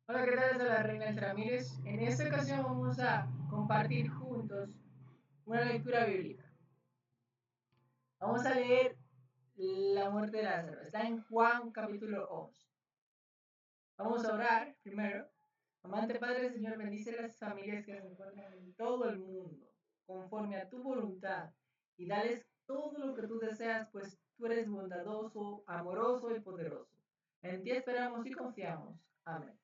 Hola, ¿qué tal? Soy la Reina Ramírez. En esta ocasión vamos a compartir juntos una lectura bíblica. Vamos a leer la muerte de Lázaro. Está en Juan capítulo 11. Vamos a orar primero. Amante Padre, Señor, bendice las familias que se encuentran en todo el mundo, conforme a tu voluntad, y dales todo lo que tú deseas, pues tú eres bondadoso, amoroso y poderoso. En ti esperamos y confiamos. Amén.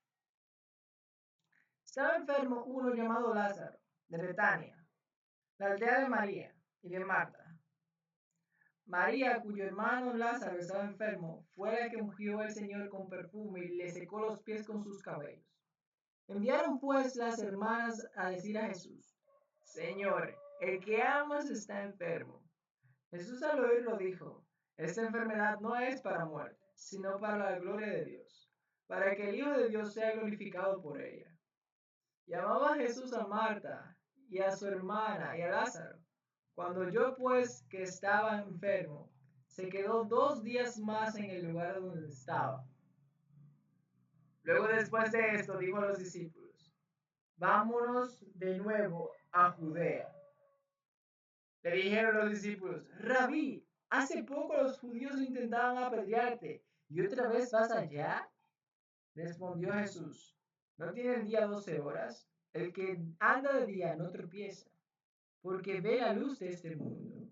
Estaba enfermo uno llamado Lázaro, de Betania, la aldea de María y de Marta. María, cuyo hermano Lázaro estaba enfermo, fue la que ungió al Señor con perfume y le secó los pies con sus cabellos. Enviaron pues las hermanas a decir a Jesús: Señor, el que amas está enfermo. Jesús al oírlo dijo: Esta enfermedad no es para muerte, sino para la gloria de Dios, para que el Hijo de Dios sea glorificado por ella. Llamaba Jesús a Marta y a su hermana y a Lázaro. Cuando oyó pues que estaba enfermo, se quedó 2 días más en el lugar donde estaba. Luego después de esto dijo a los discípulos: Vámonos de nuevo a Judea. Le dijeron los discípulos: Rabí, hace poco los judíos intentaban apedrearte, ¿y otra vez vas allá? Respondió Jesús: ¿No tiene el día 12 horas? El que anda de día no tropieza, porque ve la luz de este mundo.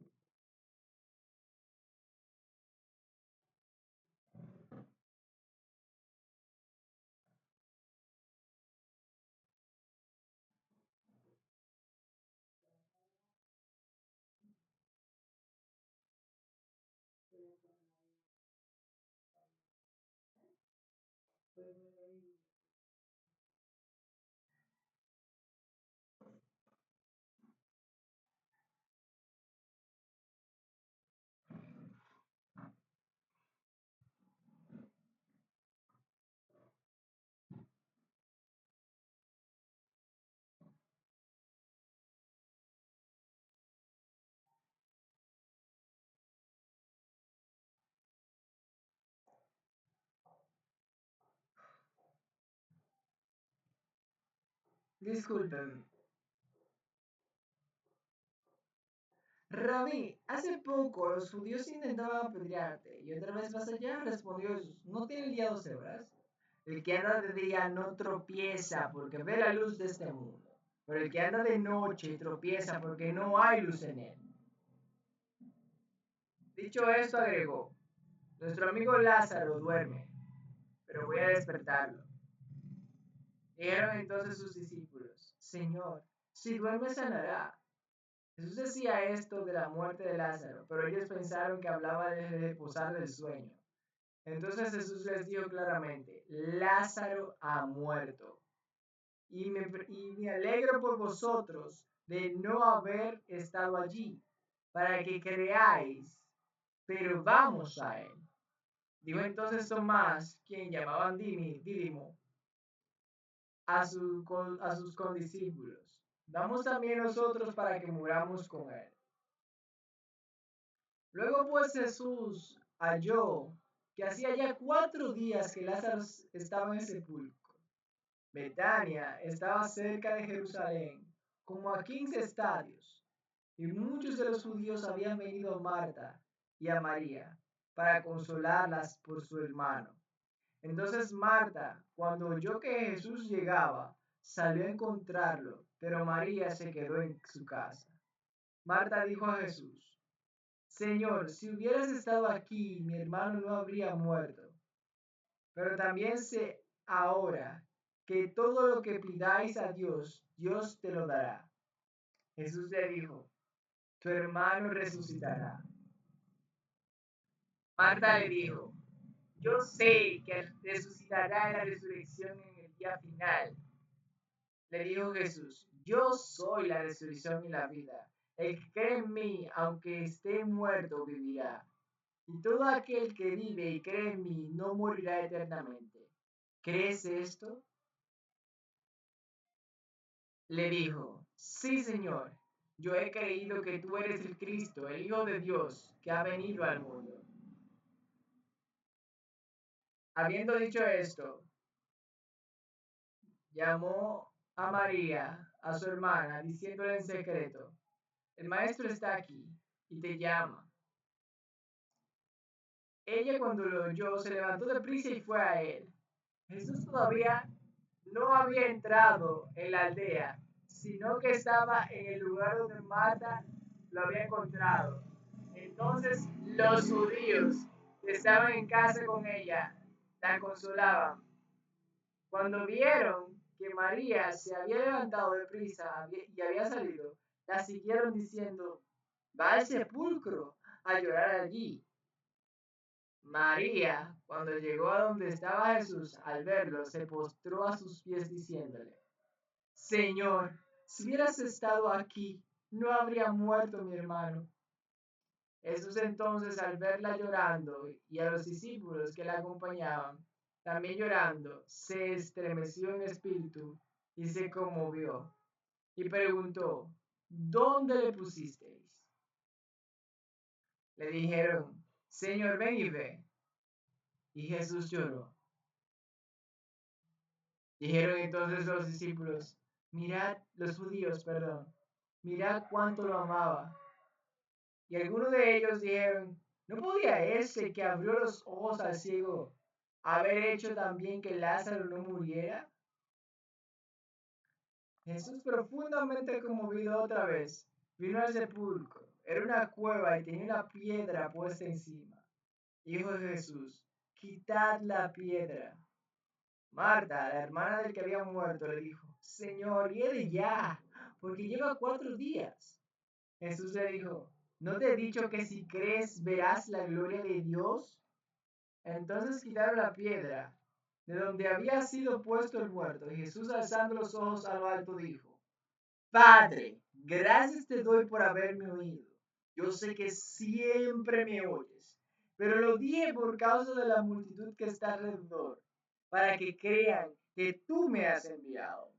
Disculpen. Rabí, hace poco los judíos intentaban apedrearte, y otra vez vas allá, respondió Jesús. ¿No tiene el día 12 horas? El que anda de día no tropieza, porque ve la luz de este mundo. Pero el que anda de noche tropieza, porque no hay luz en él. Dicho esto, agregó: Nuestro amigo Lázaro duerme, pero voy a despertarlo. Dijeron entonces sus discípulos: Señor, si duerme sanará. Jesús decía esto de la muerte de Lázaro, pero ellos pensaron que hablaba de reposar del sueño. Entonces Jesús les dijo claramente: Lázaro ha muerto. Y me alegro por vosotros de no haber estado allí, para que creáis, pero vamos a él. Dijo entonces Tomás, quien llamaban Dídimo, a sus condiscípulos: Vamos también nosotros para que muramos con él. Luego pues Jesús halló que hacía ya 4 días que Lázaro estaba en el sepulcro. Betania estaba cerca de Jerusalén, como a 15 estadios, y muchos de los judíos habían venido a Marta y a María para consolarlas por su hermano. Entonces Marta, cuando oyó que Jesús llegaba, salió a encontrarlo, pero María se quedó en su casa. Marta dijo a Jesús: Señor, si hubieras estado aquí, mi hermano no habría muerto. Pero también sé ahora que todo lo que pidáis a Dios, Dios te lo dará. Jesús le dijo: Tu hermano resucitará. Marta le dijo: Yo sé que resucitará en la resurrección en el día final. Le dijo Jesús: Yo soy la resurrección y la vida. El que cree en mí, aunque esté muerto, vivirá. Y todo aquel que vive y cree en mí no morirá eternamente. ¿Crees esto? Le dijo: Sí, Señor, yo he creído que tú eres el Cristo, el Hijo de Dios, que ha venido al mundo. Habiendo dicho esto, llamó a María, a su hermana, diciéndole en secreto, el maestro está aquí y te llama. Ella cuando lo oyó se levantó deprisa y fue a él. Jesús todavía no había entrado en la aldea, sino que estaba en el lugar donde Marta lo había encontrado. Entonces los judíos que estaban en casa con ella la consolaban. Cuando vieron que María se había levantado de prisa y había salido, la siguieron diciendo, va al sepulcro a llorar allí. María, cuando llegó a donde estaba Jesús, al verlo, se postró a sus pies diciéndole, Señor, si hubieras estado aquí, no habría muerto mi hermano. Jesús entonces, al verla llorando y a los discípulos que la acompañaban, también llorando, se estremeció en espíritu y se conmovió y preguntó, ¿dónde le pusisteis? Le dijeron, Señor, ven y ve. Y Jesús lloró. Dijeron entonces los discípulos, mirad, los judíos, perdón, mirad cuánto lo amaba. Y algunos de ellos dijeron, ¿no podía ese que abrió los ojos al ciego haber hecho también que Lázaro no muriera? Jesús, profundamente conmovido otra vez, vino al sepulcro. Era una cueva y tenía una piedra puesta encima. Dijo Jesús, quitad la piedra. Marta, la hermana del que había muerto, le dijo, Señor, hiede ya, porque lleva 4 días. Jesús le dijo, ¿no te he dicho que si crees verás la gloria de Dios? Entonces quitaron la piedra de donde había sido puesto el muerto, y Jesús alzando los ojos a lo alto dijo, Padre, gracias te doy por haberme oído. Yo sé que siempre me oyes, pero lo dije por causa de la multitud que está alrededor, para que crean que tú me has enviado.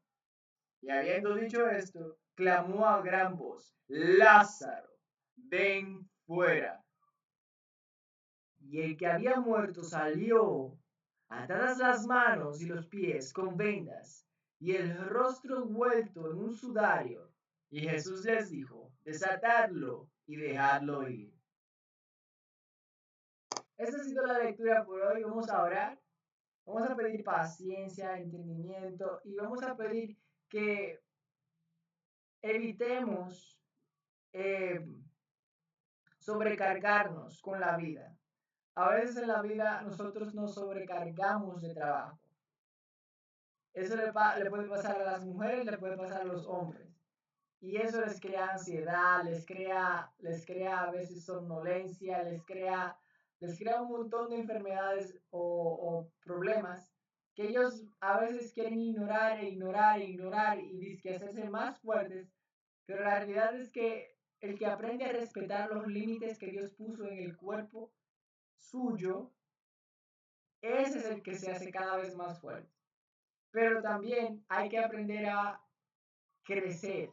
Y habiendo dicho esto, clamó a gran voz, Lázaro, ven fuera. Y el que había muerto salió, atadas las manos y los pies con vendas, y el rostro envuelto en un sudario. Y Jesús les dijo, desatadlo y dejadlo ir. Esta ha sido la lectura por hoy. Vamos a orar. Vamos a pedir paciencia, entendimiento y vamos a pedir que evitemos eh, sobrecargarnos con la vida. A veces en la vida nosotros nos sobrecargamos de trabajo. Eso le puede pasar a las mujeres, le puede pasar a los hombres. Y eso les crea ansiedad, les crea a veces somnolencia, les crea un montón de enfermedades o problemas que ellos a veces quieren ignorar e ignorar e ignorar y dizque hacerse más fuertes, pero la realidad es que el que aprende a respetar los límites que Dios puso en el cuerpo suyo, ese es el que se hace cada vez más fuerte. Pero también hay que aprender a crecer.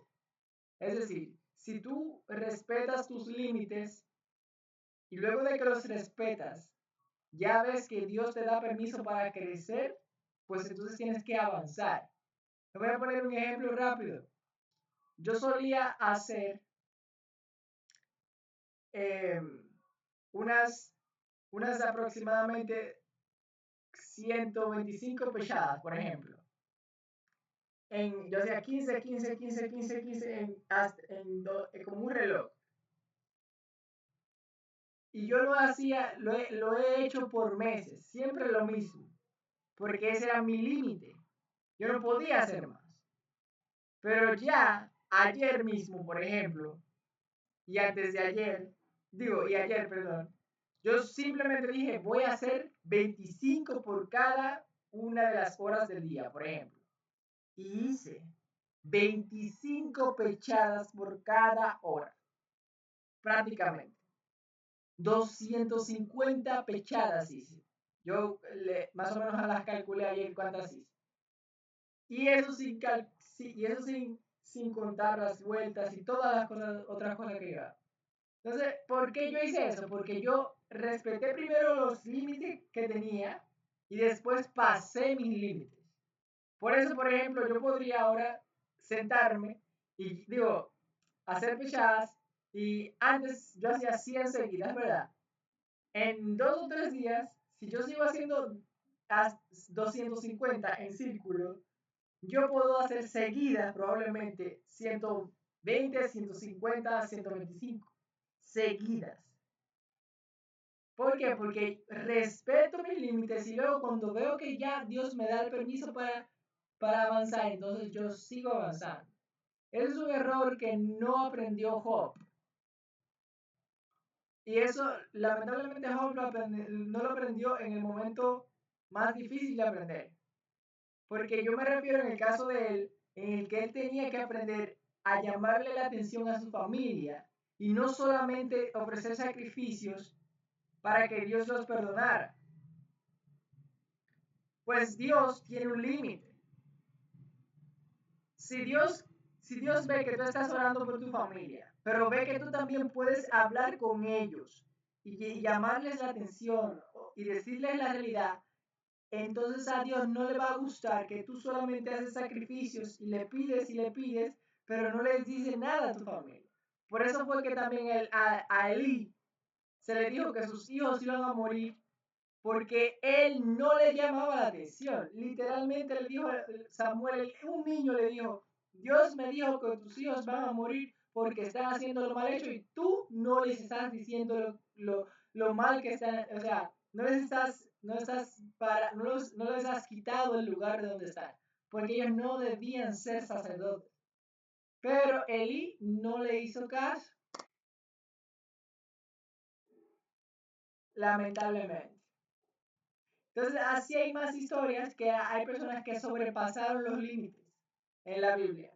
Es decir, si tú respetas tus límites y luego de que los respetas, ya ves que Dios te da permiso para crecer, pues entonces tienes que avanzar. Te voy a poner un ejemplo rápido. Yo solía hacer eh, unas, unas aproximadamente 125 pechadas, por ejemplo. Yo hacía 15, 15, 15, 15, 15 como un reloj. Y yo lo hacía, lo he hecho por meses, siempre lo mismo, porque ese era mi límite. Yo no podía hacer más. Pero ya ayer mismo, por ejemplo, y antes de ayer, y ayer, perdón, yo simplemente dije, voy a hacer 25 por cada una de las horas del día, por ejemplo. Y hice 25 pechadas por cada hora, prácticamente. 250 pechadas hice. Yo más o menos las calculé ayer cuántas hice. Y eso sin contar las vueltas y todas las otras cosas que iba. Entonces, ¿por qué yo hice eso? Porque yo respeté primero los límites que tenía y después pasé mis límites. Por eso, por ejemplo, yo podría ahora sentarme y, digo, hacer pechadas y antes yo hacía 100 seguidas, ¿verdad? En 2 o 3 días, si yo sigo haciendo 250 en círculo, yo puedo hacer seguidas probablemente 120, 150, 125 seguidas. ¿Por qué? Porque respeto mis límites y luego cuando veo que ya Dios me da el permiso para avanzar, entonces yo sigo avanzando. Ese es un error que no aprendió Job. Y eso, lamentablemente, Job no lo aprendió en el momento más difícil de aprender. Porque yo me refiero en el caso de él, en el que él tenía que aprender a llamarle la atención a su familia y no solamente ofrecer sacrificios para que Dios los perdonara. Pues Dios tiene un límite. Si Dios, si Dios ve que tú estás orando por tu familia, pero ve que tú también puedes hablar con ellos y llamarles la atención y decirles la realidad, entonces a Dios no le va a gustar que tú solamente haces sacrificios y le pides, pero no les dices nada a tu familia. Por eso fue que también a Elí se le dijo que sus hijos iban a morir porque él no le llamaba la atención. Literalmente le dijo Samuel, un niño le dijo, Dios me dijo que tus hijos van a morir porque están haciendo lo mal hecho y tú no les estás diciendo lo mal que están, o sea, no les has quitado el lugar de donde están, porque ellos no debían ser sacerdotes. Pero Elí no le hizo caso, lamentablemente. Entonces, así hay más historias que hay personas que sobrepasaron los límites en la Biblia.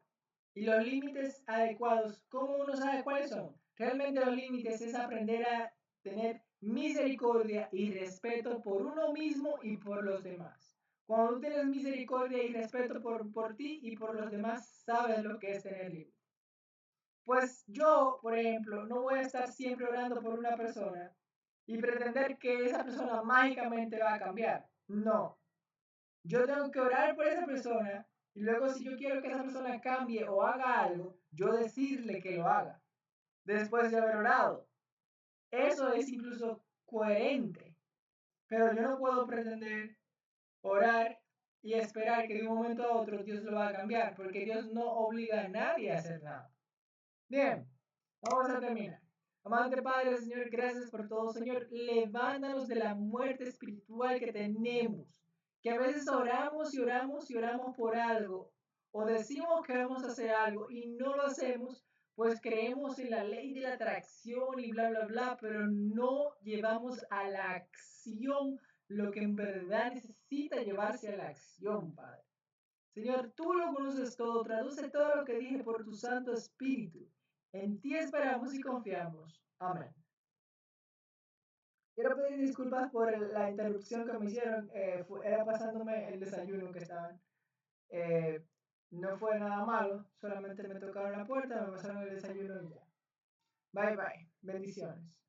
Y los límites adecuados, ¿cómo uno sabe cuáles son? Realmente los límites es aprender a tener misericordia y respeto por uno mismo y por los demás. Cuando tú tienes misericordia y respeto por ti y por los demás, sabes lo que es tener límites. Pues yo, por ejemplo, no voy a estar siempre orando por una persona y pretender que esa persona mágicamente va a cambiar. No. Yo tengo que orar por esa persona y luego si yo quiero que esa persona cambie o haga algo, yo decirle que lo haga después de haber orado. Eso es incluso coherente. Pero yo no puedo pretender orar y esperar que de un momento a otro Dios lo va a cambiar, porque Dios no obliga a nadie a hacer nada. Bien, vamos a terminar. Amante Padre, Señor, gracias por todo, Señor. Levántanos de la muerte espiritual que tenemos, que a veces oramos y oramos y oramos por algo, o decimos que vamos a hacer algo y no lo hacemos, pues creemos en la ley de la atracción y bla, bla, bla, pero no llevamos a la acción lo que en verdad necesita llevarse a la acción, Padre. Señor, tú lo conoces todo, traduce todo lo que dije por tu Santo Espíritu. En ti esperamos y confiamos. Amén. Quiero pedir disculpas por la interrupción que me hicieron. Era pasándome el desayuno que estaban. Eh, no fue nada malo, solamente me tocaron la puerta, me pasaron el desayuno y ya. Bye bye. Bendiciones.